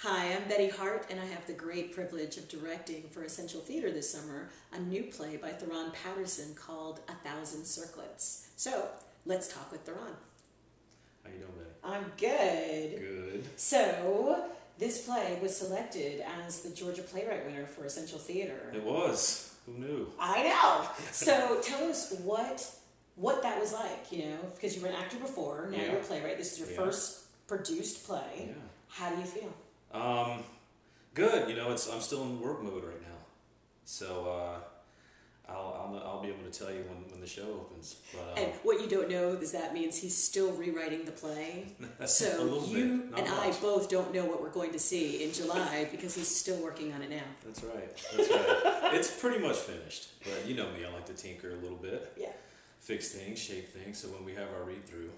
Hi, I'm Betty Hart, and I have the great privilege of directing for Essential Theater this summer a new play by Theroun Patterson called Thousand Circlets. So, let's talk with Theroun. How you doing, Betty? I'm good. Good. So, this play was selected as the Georgia Playwright winner for Essential Theater. It was. Who knew? I know. So, tell us what that was like, you know, because you were an actor before, now you're a playwright. This is your first produced play. Yeah. How do you feel? Good. You know, I'm still in work mode right now, so I'll be able to tell you when the show opens. But, and what you don't know is that means he's still rewriting the play. So you and I both don't know what we're going to see in July because he's still working on it now. That's right. That's right. It's pretty much finished, but you know me. I like to tinker a little bit. Yeah. Fix things, shape things. So when we have our read through,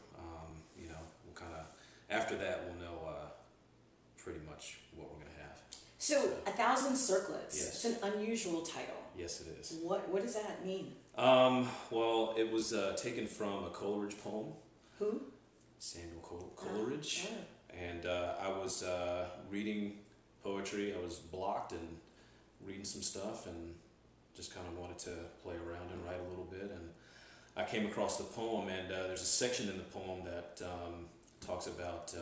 you know, we'll kind of after that we'll know pretty much what we're going to have. So, Thousand Circlets. Yes. It's an unusual title. Yes, it is. What does that mean? Well, it was taken from a Coleridge poem. Who? Samuel Coleridge. Oh. And I was reading poetry. I was blocked and reading some stuff and just kind of wanted to play around and write a little bit. And I came across the poem, and there's a section in the poem that talks about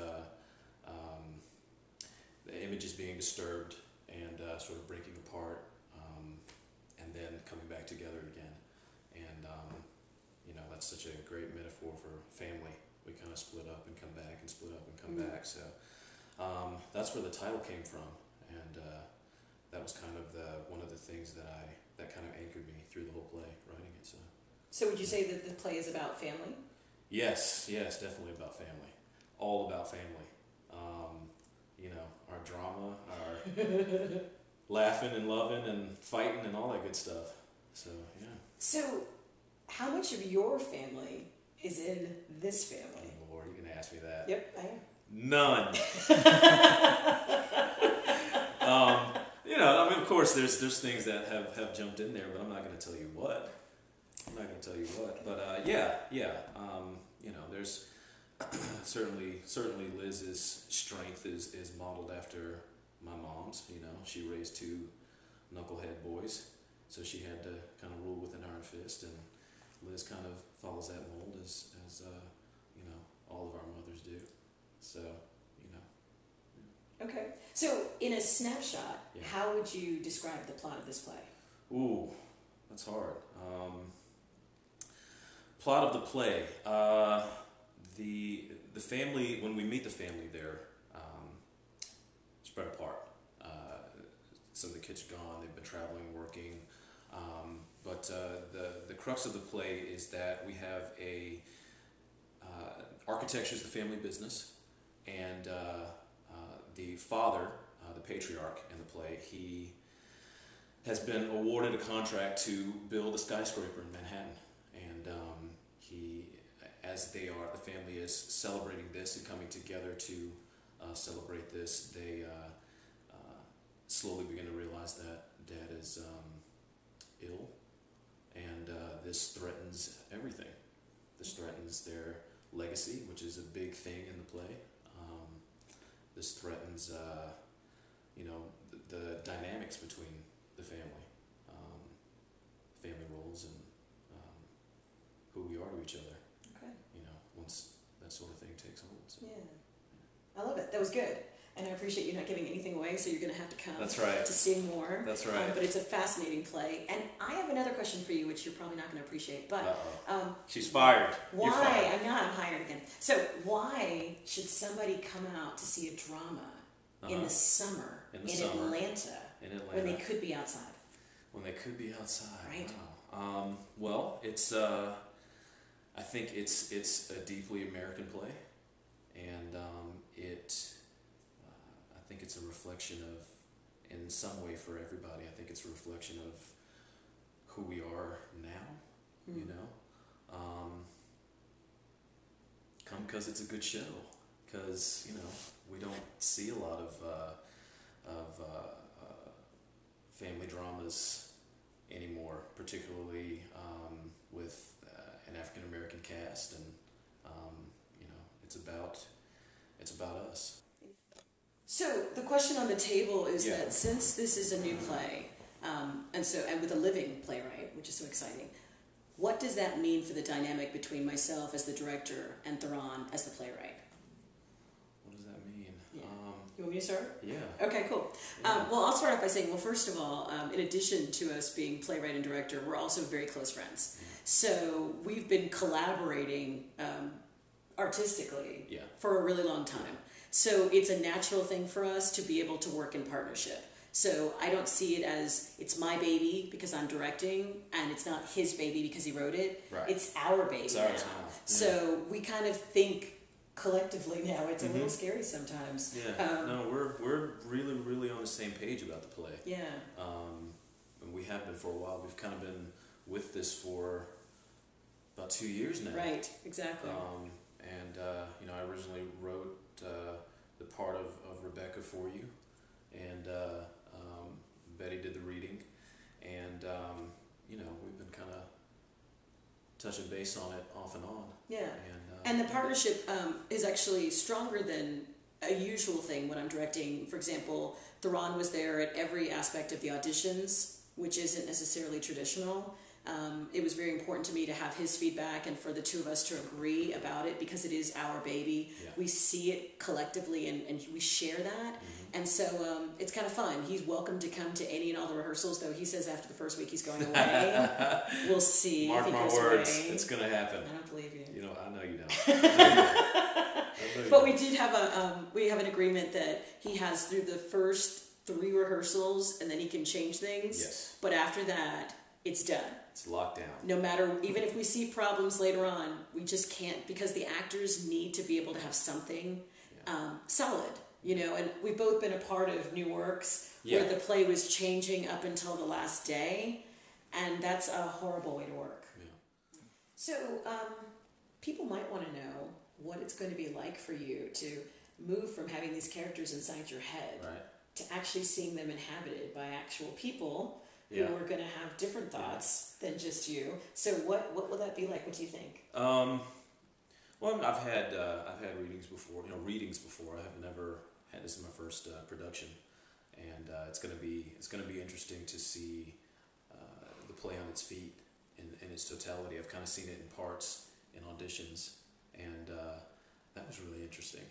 the images being disturbed and sort of breaking apart, and then coming back together again. And you know, that's such a great metaphor for family. We kind of split up and come back and split up and come back. So that's where the title came from, and that was kind of one of the things that kind of anchored me through the whole play, writing it. So would you say that the play is about family? Yes, definitely about family. All about family. You know, our drama, our laughing and loving and fighting and all that good stuff. So, yeah. So, how much of your family is in this family? Oh, Lord, you're going to ask me that. Yep, I am. None. You know, I mean, of course, there's things that have jumped in there, but I'm not going to tell you what. But yeah. You know, there's certainly Liz's strength is modeled after my mom's. You know, she raised two knucklehead boys, so she had to kind of rule with an iron fist, and Liz kind of follows that mold as you know, all of our mothers do. So, you know. Okay. So, in a snapshot, how would you describe the plot of this play? Ooh, that's hard. Plot of the play. The family, when we meet the family, they're spread apart. Some of the kids are gone, they've been traveling, working. But the crux of the play is that we have architecture is the family business, and the father, the patriarch in the play, he has been awarded a contract to build a skyscraper in Manhattan. And as the family is celebrating this and coming together to celebrate this, they slowly begin to realize that Dad is ill, and this threatens everything. This threatens their legacy, which is a big thing in the play. This threatens, you know, the dynamics between the family, family roles, and who we are to each other. Okay. You know, once that sort of thing takes hold. So. Yeah. I love it. That was good. And I appreciate you not giving anything away, so you're going to have to come That's right. to see more. That's right. But it's a fascinating play. And I have another question for you, which you're probably not going to appreciate. But she's fired. Why? You're fired. I'm not. I'm hired again. So why should somebody come out to see a drama in the summer in Atlanta when they could be outside? When they could be outside. Right. Wow. Well, it's. I think it's a deeply American play, and I think it's a reflection of, in some way for everybody, I think it's a reflection of who we are now, you know. Come because it's a good show, because, you know, we don't see a lot of family dramas anymore, particularly with an African American cast, and you know, it's about us. So the question on the table is that since this is a new play, and with a living playwright, which is so exciting, what does that mean for the dynamic between myself as the director and Theroun as the playwright? What does that mean? Yeah. You want me to start? Yeah. Okay, cool. Yeah. Well, I'll start off by saying, well, first of all, in addition to us being playwright and director, we're also very close friends. Yeah. So we've been collaborating artistically for a really long time. So it's a natural thing for us to be able to work in partnership. So I don't see it as it's my baby because I'm directing, and it's not his baby because he wrote it. Right. It's our baby it's ours now. now. Yeah. So we kind of think collectively now. It's a little scary sometimes. Yeah. No, we're really, really on the same page about the play. Yeah. And we have been for a while. We've kind of been with this for about 2 years now. Right. Exactly. I originally wrote the part of Rebecca for you, and Betty did the reading, and we've been kind of touching base on it off and on. Yeah. And the partnership is actually stronger than a usual thing when I'm directing. For example, Theroun was there at every aspect of the auditions, which isn't necessarily traditional. It was very important to me to have his feedback and for the two of us to agree about it because it is our baby. Yeah. We see it collectively and we share that. And so it's kind of fun. He's welcome to come to any and all the rehearsals, though he says after the first week he's going away. We'll see Mark if he my goes words, away. it's going to happen. I don't believe you. I know you don't. But we did have an agreement that he has through the first 3 rehearsals and then he can change things. Yes. But after that, it's done. It's locked down. No matter, even if we see problems later on, we just can't, because the actors need to be able to have something solid, and we've both been a part of new works where the play was changing up until the last day, and that's a horrible way to work. Yeah. So people might want to know what it's going to be like for you to move from having these characters inside your head to actually seeing them inhabited by actual people who are going to have different thoughts than just you. So what will that be like? What do you think? Well, I've had readings before. I have never had, this is my first production, and it's going to be interesting to see the play on its feet in its totality. I've kind of seen it in parts in auditions, and that was really interesting.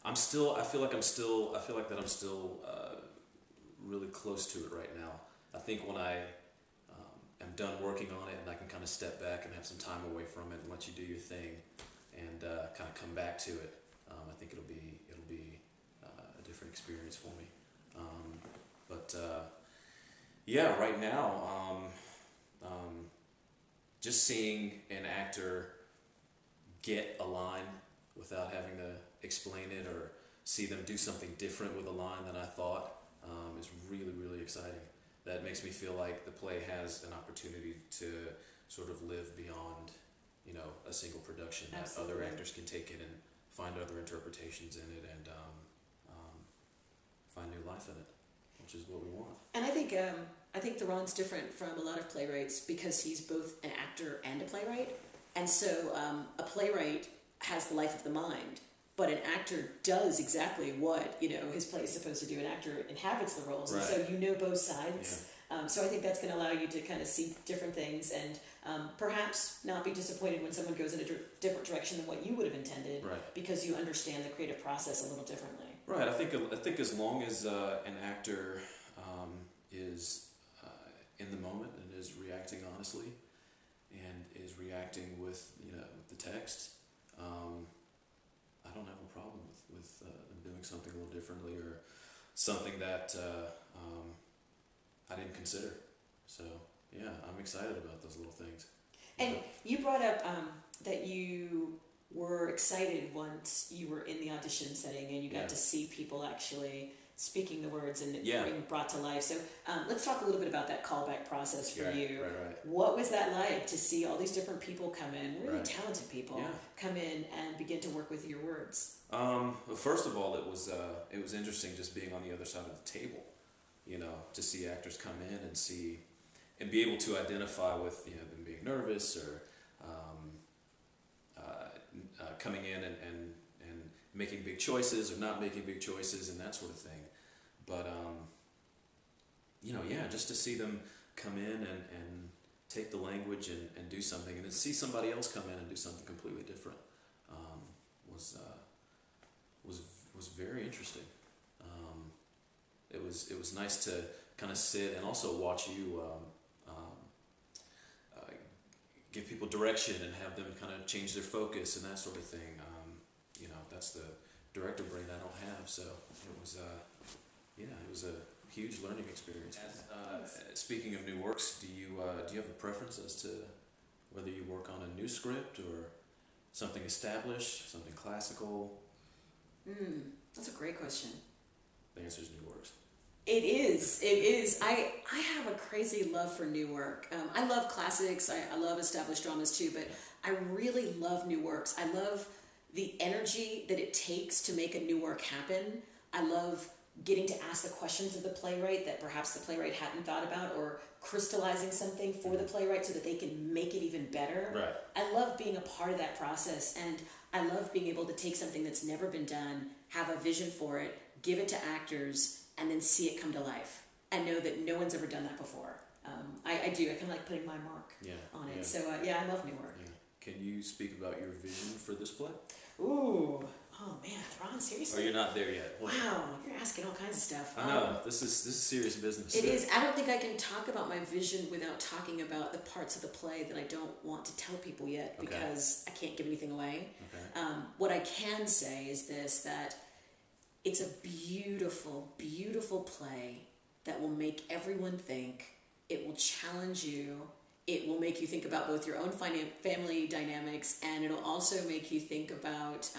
I feel like I'm still really close to it right now. I think when I am done working on it and I can kind of step back and have some time away from it and let you do your thing and kind of come back to it, I think it'll be a different experience for me. Right now, just seeing an actor get a line without having to explain it or see them do something different with a line than I thought is really, really exciting. That makes me feel like the play has an opportunity to sort of live beyond, a single production. Absolutely. That other actors can take it and find other interpretations in it and find new life in it, which is what we want. And I think Theroun's different from a lot of playwrights because he's both an actor and a playwright. And so a playwright has the life of the mind, but an actor does exactly what his play is supposed to do. An actor inhabits the roles, and so both sides. So I think that's going to allow you to kind of see different things and perhaps not be disappointed when someone goes in a different direction than what you would have intended, because you understand the creative process a little differently. Right. I think as long as an actor is in the moment and is reacting honestly and is reacting with the text. I don't have a problem with them doing something a little differently or something that I didn't consider. So, I'm excited about those little things. And you brought up that you were excited once you were in the audition setting and you got to see people actually speaking the words and being brought to life. So let's talk a little bit about that callback process for you. Right. What was that like to see all these different people come in, really talented people, come in and begin to work with your words? Well, first of all, it was interesting just being on the other side of the table, to see actors come in and see and be able to identify with them being nervous or coming in and making big choices or not making big choices and that sort of thing. But just to see them come in and take the language and do something, and then see somebody else come in and do something completely different was very interesting. It was nice to kind of sit and also watch you give people direction and have them kind of change their focus and that sort of thing. That's the director brain I don't have, so it was a huge learning experience. Speaking of new works, do you have a preference as to whether you work on a new script or something established, something classical? That's a great question. The answer is new works. It is. I have a crazy love for new work. I love classics. I love established dramas too, but I really love new works. I love the energy that it takes to make a new work happen. I love getting to ask the questions of the playwright that perhaps the playwright hadn't thought about, or crystallizing something for the playwright so that they can make it even better. Right. I love being a part of that process, and I love being able to take something that's never been done, have a vision for it, give it to actors, and then see it come to life and know that no one's ever done that before. I do. I kind of like putting my mark on it. So, I love new work. Yeah. Can you speak about your vision for this play? Ooh. Oh, man. Ron, seriously? Or you're not there yet? Wow. You're asking all kinds of stuff. I know. This is serious business. It is. I don't think I can talk about my vision without talking about the parts of the play that I don't want to tell people yet, because I can't give anything away. Okay. What I can say is this, that it's a beautiful, beautiful play that will make everyone think. It will challenge you. It will make you think about both your own family dynamics, and it'll also make you think about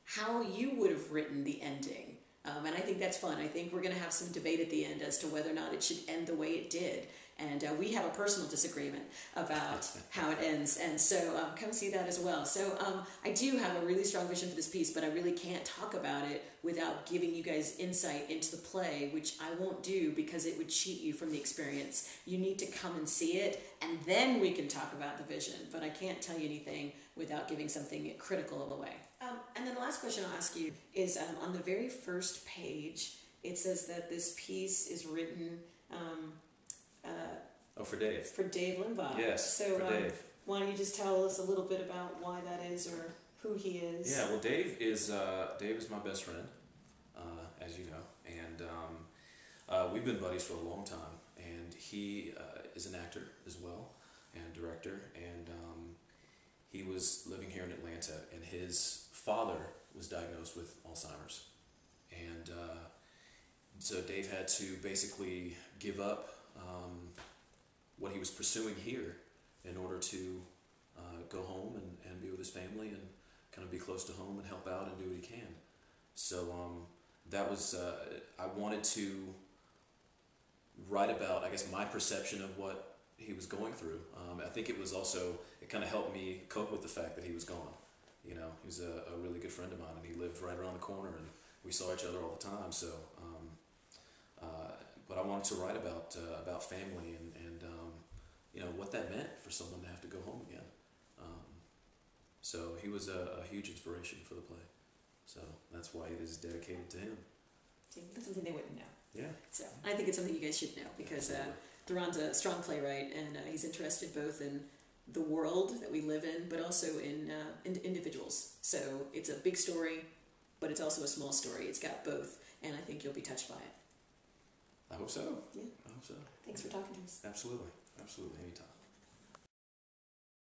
how you would have written the ending. And I think that's fun. I think we're going to have some debate at the end as to whether or not it should end the way it did. And we have a personal disagreement about how it ends. And so come see that as well. So I do have a really strong vision for this piece, but I really can't talk about it without giving you guys insight into the play, which I won't do because it would cheat you from the experience. You need to come and see it, and then we can talk about the vision. But I can't tell you anything without giving something critical away. And then the last question I'll ask you is, on the very first page, it says that this piece is written... for Dave. For Dave Limbaugh. Yes, so, for Dave. Why don't you just tell us a little bit about why that is, or who he is? Yeah, well, Dave is my best friend, as you know, and we've been buddies for a long time. And he is an actor as well, and director, and he was living here in Atlanta, and his father was diagnosed with Alzheimer's, and so Dave had to basically give up what he was pursuing here in order to go home and be with his family and kind of be close to home and help out and do what he can. So that was, I wanted to write about, I guess, my perception of what he was going through. I think it was also, it kind of helped me cope with the fact that he was gone. You know, he was a really good friend of mine, and he lived right around the corner, and we saw each other all the time. So, but I wanted to write about family and you know, what that meant for someone to have to go home again. So he was a huge inspiration for the play. So that's why it is dedicated to him. See, that's something they wouldn't know. Yeah. So I think it's something you guys should know, because Theroun's a strong playwright, and he's interested both in the world that we live in, but also in individuals. So it's a big story, but it's also a small story. It's got both, and I think you'll be touched by it. I hope so. Yeah. I hope so. Thanks for talking to us. Absolutely. Absolutely. Anytime.